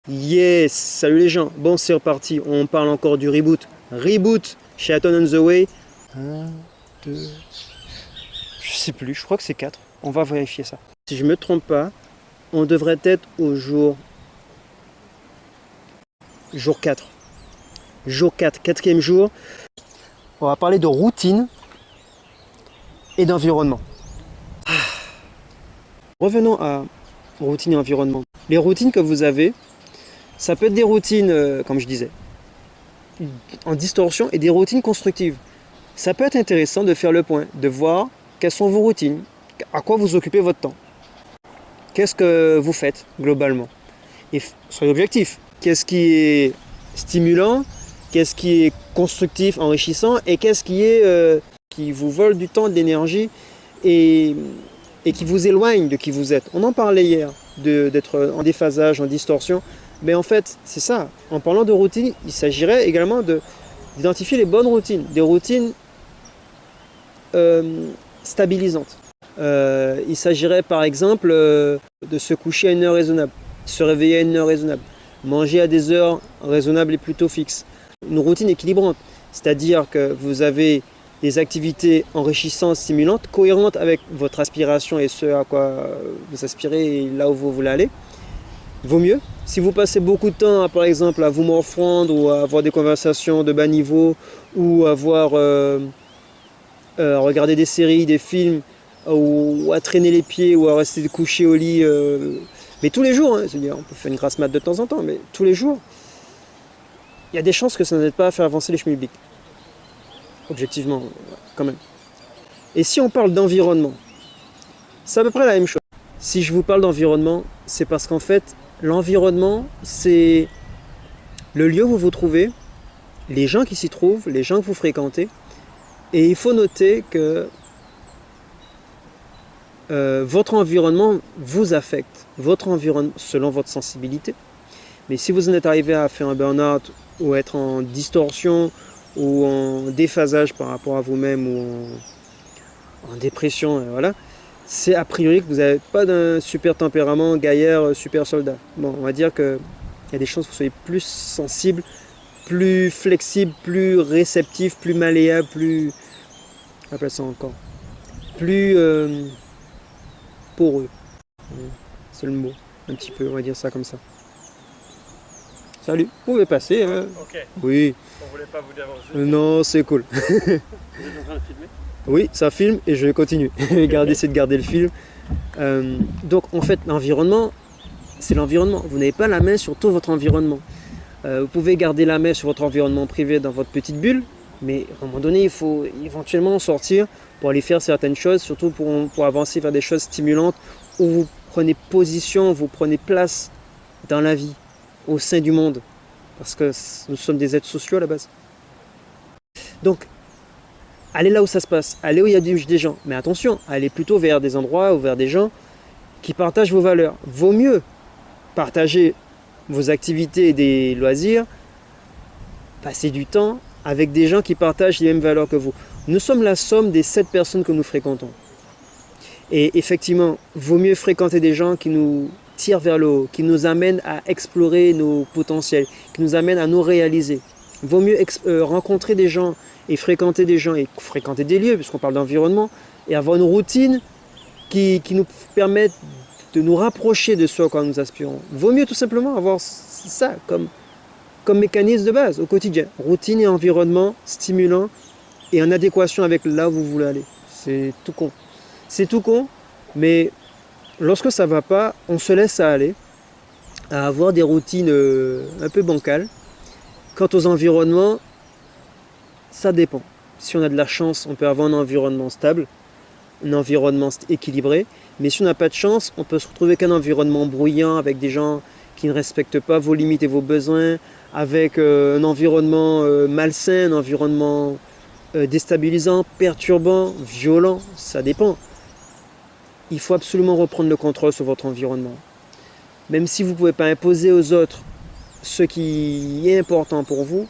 Yes, salut les gens. Bon, c'est reparti. On parle encore du reboot. Reboot, Shelton on the Way. Un, deux, je sais plus, je crois que c'est 4. On va vérifier ça. Si je me trompe pas, on devrait être au jour 4. Jour 4, quatrième jour. On va parler de routine et d'environnement. Revenons à routine et environnement. Les routines que vous avez, ça peut être des routines, comme je disais, en distorsion et des routines constructives. Ça peut être intéressant de faire le point, de voir quelles sont vos routines, à quoi vous occupez votre temps. Qu'est-ce que vous faites globalement? Et soyez objectif. Qu'est-ce qui est stimulant? Qu'est-ce qui est constructif, enrichissant? Et qu'est-ce qui vous vole du temps, de l'énergie et qui vous éloigne de qui vous êtes? On en parlait hier, d'être en déphasage, en distorsion. Mais en fait, c'est ça. En parlant de routine, il s'agirait également d'identifier les bonnes routines. Des routines stabilisantes. Il s'agirait par exemple de se coucher à une heure raisonnable, se réveiller à une heure raisonnable, manger à des heures raisonnables et plutôt fixes. Une routine équilibrante, c'est-à-dire que vous avez des activités enrichissantes, stimulantes, cohérentes avec votre aspiration et ce à quoi vous aspirez et là où vous voulez aller. Il vaut mieux. Si vous passez beaucoup de temps, par exemple, à vous morfondre ou à avoir des conversations de bas niveau ou à regarder des séries, des films ou à traîner les pieds ou à rester couché au lit, mais tous les jours, hein, c'est-à-dire on peut faire une grasse mat de temps en temps, mais tous les jours, il y a des chances que ça n'aide pas à faire avancer les schmilblick. Objectivement, quand même. Et si on parle d'environnement, c'est à peu près la même chose. Si je vous parle d'environnement, c'est parce qu'en fait, l'environnement, c'est le lieu où vous vous trouvez, les gens qui s'y trouvent, les gens que vous fréquentez. Et il faut noter que votre environnement vous affecte, votre environnement selon votre sensibilité. Mais si vous en êtes arrivé à faire un burn-out ou être en distorsion ou en déphasage par rapport à vous-même ou en dépression, voilà, c'est a priori que vous n'avez pas d'un super tempérament, gaillard, super soldat. Bon, on va dire qu'il y a des chances que vous soyez plus sensible, plus flexible, plus réceptif, plus malléable, plus... appelle ça encore. Plus poreux. C'est le mot. Un petit peu, on va dire ça comme ça. Salut, vous pouvez passer. Ok. Oui. On voulait pas vous déranger. Non, c'est cool. Vous êtes en train de filmer? Oui, ça filme et je vais continuer. Essayer de garder le film. Donc en fait, l'environnement, c'est l'environnement. Vous n'avez pas la main sur tout votre environnement. Vous pouvez garder la main sur votre environnement privé dans votre petite bulle, mais à un moment donné, il faut éventuellement sortir pour aller faire certaines choses, surtout pour avancer vers des choses stimulantes où vous prenez position, vous prenez place dans la vie, au sein du monde, parce que nous sommes des êtres sociaux à la base. Donc, allez là où ça se passe, allez où il y a des gens, mais attention, allez plutôt vers des endroits ou vers des gens qui partagent vos valeurs. Vaut mieux partager vos activités et des loisirs, passer du temps avec des gens qui partagent les mêmes valeurs que vous. Nous sommes la somme des 7 personnes que nous fréquentons. Et effectivement, vaut mieux fréquenter des gens qui nous tirent vers le haut, qui nous amènent à explorer nos potentiels, qui nous amènent à nous réaliser. Vaut mieux rencontrer des gens et fréquenter des gens et fréquenter des lieux, puisqu'on parle d'environnement, et avoir une routine qui nous permette de nous rapprocher de ce à quoi nous aspirons. Vaut mieux tout simplement avoir ça comme mécanisme de base au quotidien. Routine et environnement stimulant et en adéquation avec là où vous voulez aller. C'est tout con. C'est tout con, mais lorsque ça ne va pas, on se laisse aller à avoir des routines un peu bancales. Quant aux environnements, ça dépend. Si on a de la chance, on peut avoir un environnement stable, un environnement équilibré. Mais si on n'a pas de chance, on peut se retrouver avec un environnement bruyant, avec des gens qui ne respectent pas vos limites et vos besoins, avec un environnement malsain, un environnement déstabilisant, perturbant, violent, ça dépend. Il faut absolument reprendre le contrôle sur votre environnement. Même si vous ne pouvez pas imposer aux autres ce qui est important pour vous,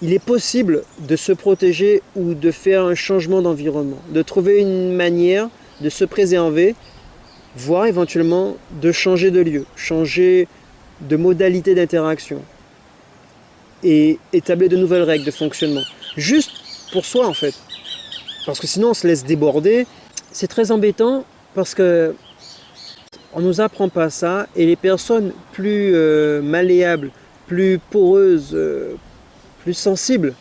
il est possible de se protéger ou de faire un changement d'environnement, de trouver une manière de se préserver, voire éventuellement de changer de lieu, changer de modalités d'interaction et établir de nouvelles règles de fonctionnement. Juste pour soi en fait. Parce que sinon on se laisse déborder. C'est très embêtant parce que on ne nous apprend pas ça et les personnes plus malléables, plus poreuses, plus sensibles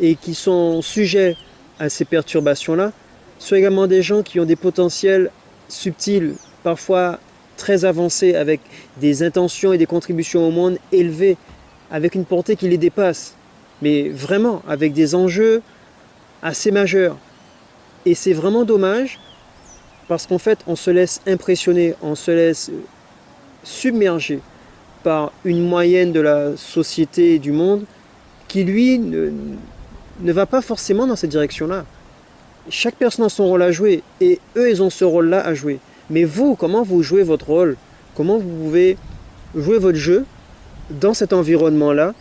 et qui sont sujets à ces perturbations-là sont également des gens qui ont des potentiels subtils, parfois très avancés, avec des intentions et des contributions au monde élevées, avec une portée qui les dépasse, mais vraiment avec des enjeux assez majeurs. Et c'est vraiment dommage parce qu'en fait on se laisse impressionner, on se laisse submerger par une moyenne de la société et du monde qui lui ne va pas forcément dans cette direction-là. Chaque personne a son rôle à jouer et eux ils ont ce rôle-là à jouer. Mais vous, comment vous jouez votre rôle? Comment vous pouvez jouer votre jeu dans cet environnement-là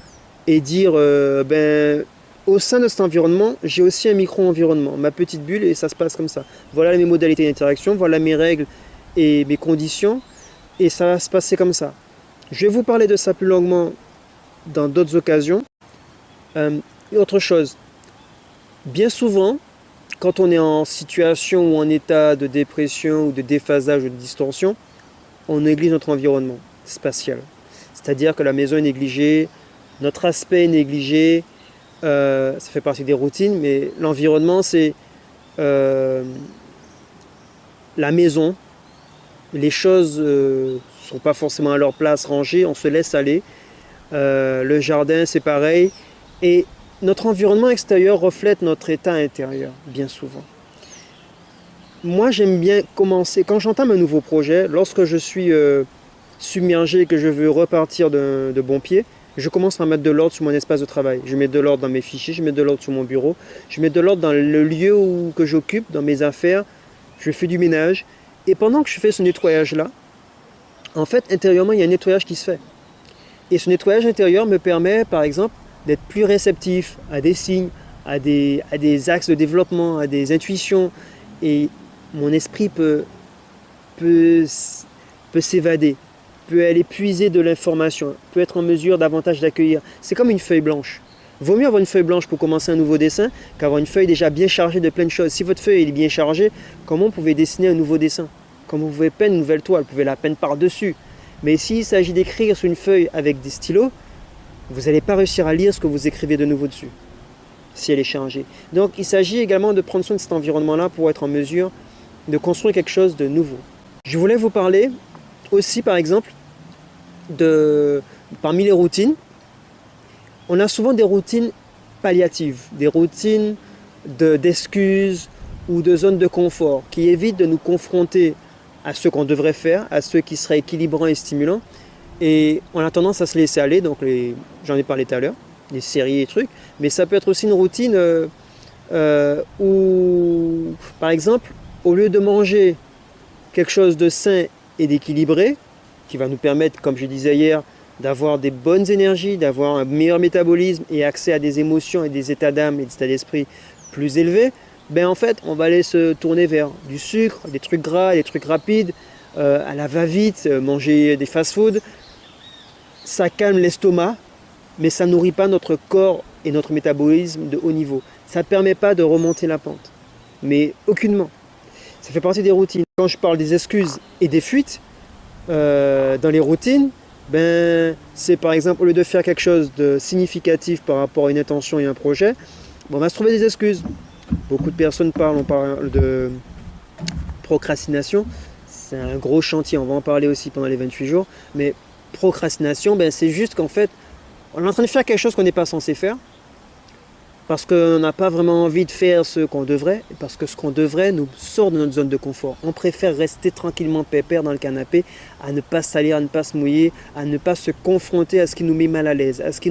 et dire au sein de cet environnement, j'ai aussi un micro-environnement, ma petite bulle et ça se passe comme ça. Voilà mes modalités d'interaction, voilà mes règles et mes conditions et ça va se passer comme ça. Je vais vous parler de ça plus longuement dans d'autres occasions. Et autre chose, bien souvent, quand on est en situation ou en état de dépression ou de déphasage ou de distorsion, on néglige notre environnement spatial. C'est-à-dire que la maison est négligée, notre aspect est négligé, ça fait partie des routines, mais l'environnement c'est la maison. Les choses ne sont pas forcément à leur place rangées, on se laisse aller. Le jardin c'est pareil. Et notre environnement extérieur reflète notre état intérieur, bien souvent. Moi, j'aime bien commencer, quand j'entame un nouveau projet, lorsque je suis submergé et que je veux repartir de bon pied, je commence à mettre de l'ordre sur mon espace de travail. Je mets de l'ordre dans mes fichiers, je mets de l'ordre sur mon bureau, je mets de l'ordre dans le lieu que j'occupe, dans mes affaires, je fais du ménage. Et pendant que je fais ce nettoyage-là, en fait, intérieurement, il y a un nettoyage qui se fait. Et ce nettoyage intérieur me permet, par exemple, d'être plus réceptif à des signes, à des axes de développement, à des intuitions. Et mon esprit peut s'évader, peut aller puiser de l'information, peut être en mesure davantage d'accueillir. C'est comme une feuille blanche. Vaut mieux avoir une feuille blanche pour commencer un nouveau dessin qu'avoir une feuille déjà bien chargée de plein de choses. Si votre feuille est bien chargée, comment vous pouvez dessiner un nouveau dessin? Comment vous pouvez peindre une nouvelle toile? Vous pouvez la peindre par-dessus. Mais s'il s'agit d'écrire sur une feuille avec des stylos, vous n'allez pas réussir à lire ce que vous écrivez de nouveau dessus, si elle est chargée. Donc il s'agit également de prendre soin de cet environnement-là pour être en mesure de construire quelque chose de nouveau. Je voulais vous parler aussi, par exemple, parmi les routines, on a souvent des routines palliatives, des routines d'excuses ou de zones de confort qui évitent de nous confronter à ce qu'on devrait faire, à ce qui serait équilibrant et stimulant. Et on a tendance à se laisser aller, donc j'en ai parlé tout à l'heure, les séries et trucs, mais ça peut être aussi une routine où, par exemple, au lieu de manger quelque chose de sain et d'équilibré, qui va nous permettre, comme je disais hier, d'avoir des bonnes énergies, d'avoir un meilleur métabolisme et accès à des émotions et des états d'âme et des états d'esprit plus élevés, ben en fait, on va aller se tourner vers du sucre, des trucs gras, des trucs rapides, à la va-vite, manger des fast-foods. Ça calme l'estomac, mais ça nourrit pas notre corps et notre métabolisme de haut niveau. Ça ne permet pas de remonter la pente, mais aucunement. Ça fait partie des routines. Quand je parle des excuses et des fuites, dans les routines, c'est par exemple, au lieu de faire quelque chose de significatif par rapport à une intention et un projet, on va se trouver des excuses. Beaucoup de personnes on parle de procrastination. C'est un gros chantier, on va en parler aussi pendant les 28 jours, mais procrastination, c'est juste qu'en fait, on est en train de faire quelque chose qu'on n'est pas censé faire parce qu'on n'a pas vraiment envie de faire ce qu'on devrait, et parce que ce qu'on devrait nous sort de notre zone de confort. On préfère rester tranquillement pépère dans le canapé, à ne pas salir, à ne pas se mouiller, à ne pas se confronter à ce qui nous met mal à l'aise, à ce qui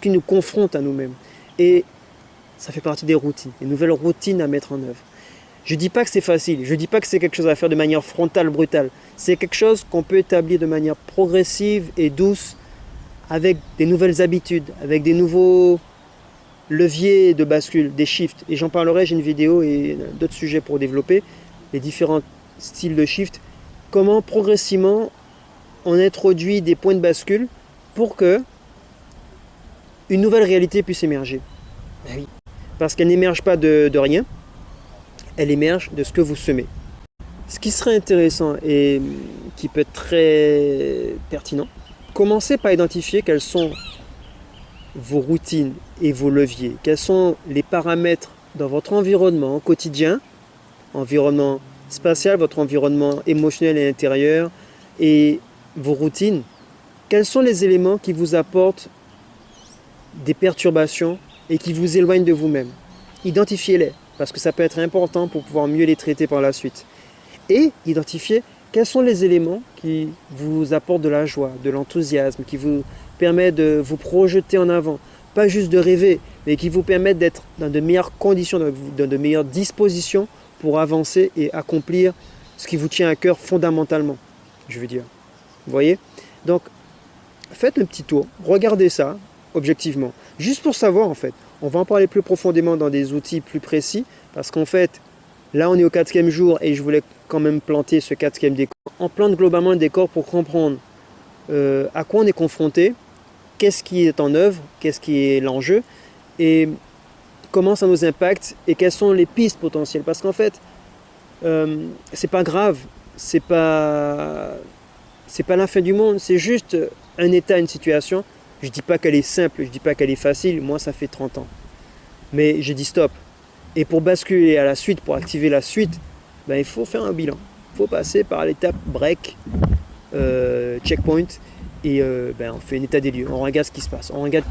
nous confronte à nous-mêmes. Et ça fait partie des routines, des nouvelles routines à mettre en œuvre. Je ne dis pas que c'est facile, je ne dis pas que c'est quelque chose à faire de manière frontale, brutale. C'est quelque chose qu'on peut établir de manière progressive et douce avec des nouvelles habitudes, avec des nouveaux leviers de bascule, des shifts. Et j'en parlerai, j'ai une vidéo et d'autres sujets pour développer les différents styles de shift. Comment progressivement on introduit des points de bascule pour que une nouvelle réalité puisse émerger. Ben oui. Parce qu'elle n'émerge pas de rien, elle émerge de ce que vous semez. Ce qui serait intéressant et qui peut être très pertinent, commencez par identifier quelles sont vos routines et vos leviers, quels sont les paramètres dans votre environnement quotidien, environnement spatial, votre environnement émotionnel et intérieur, et vos routines. Quels sont les éléments qui vous apportent des perturbations et qui vous éloignent de vous-même? Identifiez-les, parce que ça peut être important pour pouvoir mieux les traiter par la suite. Et identifiez quels sont les éléments qui vous apportent de la joie, de l'enthousiasme, qui vous permettent de vous projeter en avant. Pas juste de rêver, mais qui vous permettent d'être dans de meilleures conditions, dans de meilleures dispositions pour avancer et accomplir ce qui vous tient à cœur fondamentalement, je veux dire. Vous voyez? Donc, faites un petit tour, regardez ça objectivement, juste pour savoir en fait. On va en parler plus profondément dans des outils plus précis, parce qu'en fait, là on est au 4e jour et je voulais quand même planter ce 4e décor. On plante globalement un décor pour comprendre à quoi on est confronté, qu'est-ce qui est en œuvre, qu'est-ce qui est l'enjeu, et comment ça nous impacte, et quelles sont les pistes potentielles. Parce qu'en fait, c'est pas grave, c'est pas la fin du monde, c'est juste un état, une situation. Je dis pas qu'elle est simple, je dis pas qu'elle est facile, moi ça fait 30 ans. Mais j'ai dit stop. Et pour basculer à la suite, pour activer la suite, ben, il faut faire un bilan. Il faut passer par l'étape break, checkpoint, et ben, on fait un état des lieux. On regarde ce qui se passe. On regarde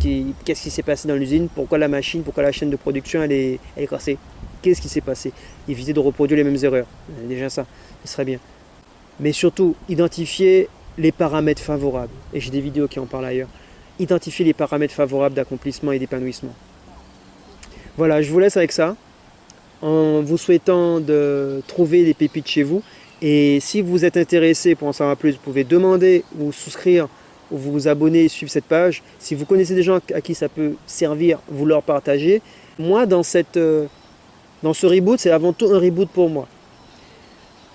qu'est-ce qui s'est passé dans l'usine, pourquoi la machine, pourquoi la chaîne de production elle est cassée. Qu'est-ce qui s'est passé? Éviter de reproduire les mêmes erreurs. Déjà ça, ce serait bien. Mais surtout, identifier les paramètres favorables. Et j'ai des vidéos qui en parlent ailleurs. Identifier les paramètres favorables d'accomplissement et d'épanouissement. Voilà, je vous laisse avec ça, en vous souhaitant de trouver des pépites chez vous. Et si vous êtes intéressé pour en savoir plus, vous pouvez demander ou souscrire ou vous abonner et suivre cette page. Si vous connaissez des gens à qui ça peut servir, vous leur partagez. Moi, dans ce reboot, c'est avant tout un reboot pour moi.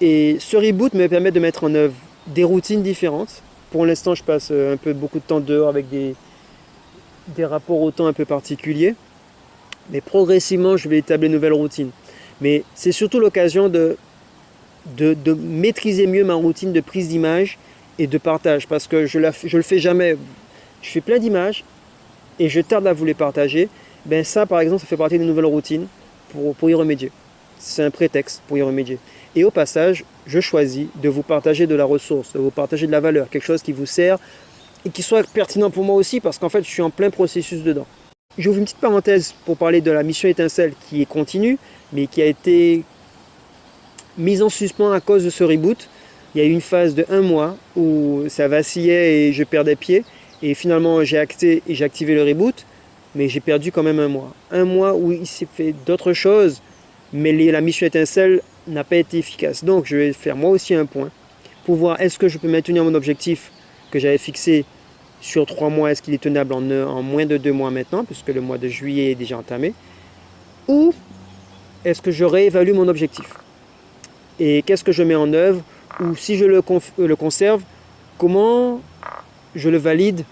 Et ce reboot me permet de mettre en œuvre des routines différentes. Pour l'instant, je passe beaucoup de temps dehors avec des rapports au temps un peu particuliers. Mais progressivement, je vais établir une nouvelle routine. Mais c'est surtout l'occasion de maîtriser mieux ma routine de prise d'image et de partage. Parce que je le fais jamais. Je fais plein d'images et je tarde à vous les partager. Ben ça, par exemple, ça fait partie d'une nouvelle routine pour y remédier. C'est un prétexte pour y remédier. Et au passage, je choisis de vous partager de la ressource, de vous partager de la valeur, quelque chose qui vous sert et qui soit pertinent pour moi aussi, parce qu'en fait, je suis en plein processus dedans. J'ouvre une petite parenthèse pour parler de la mission étincelle qui est continue, mais qui a été mise en suspens à cause de ce reboot. Il y a eu une phase de 1 mois où ça vacillait et je perdais pied. Et finalement, j'ai acté et j'ai activé le reboot, mais j'ai perdu quand même 1 mois. 1 mois où il s'est fait d'autres choses, mais la mission étincelle n'a pas été efficace. Donc, je vais faire moi aussi un point pour voir est-ce que je peux maintenir mon objectif que j'avais fixé sur 3 mois, est-ce qu'il est tenable en moins de 2 mois maintenant, puisque le mois de juillet est déjà entamé, ou est-ce que je réévalue mon objectif et qu'est-ce que je mets en œuvre, ou si je le conserve, comment je le valide,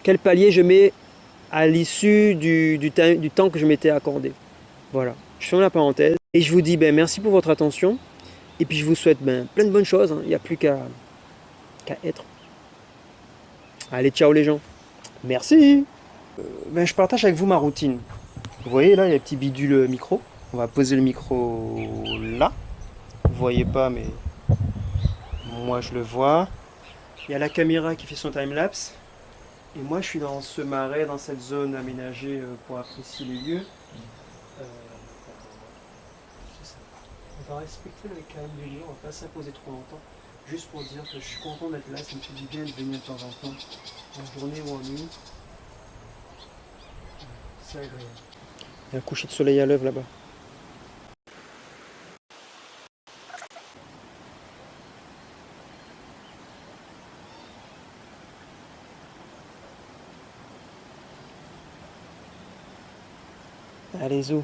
quel palier je mets à l'issue du temps que je m'étais accordé. Voilà, je ferme la parenthèse et je vous dis merci pour votre attention et puis je vous souhaite plein de bonnes choses, il n'y a plus qu'à être. Allez, ciao les gens. Merci. Je partage avec vous ma routine. Vous voyez là, il y a un petit bidule micro. On va poser le micro là. Vous voyez pas, mais moi je le vois. Il y a la caméra qui fait son time-lapse. Et moi je suis dans ce marais, dans cette zone aménagée pour apprécier les lieux. On va respecter le calme du lieu, on va pas s'imposer trop longtemps. Juste pour dire que je suis content d'être là, ça me fait du bien de venir de temps en temps, en journée ou en nuit. C'est agréable. Il y a un coucher de soleil à l'œuvre là-bas. Allez, zou.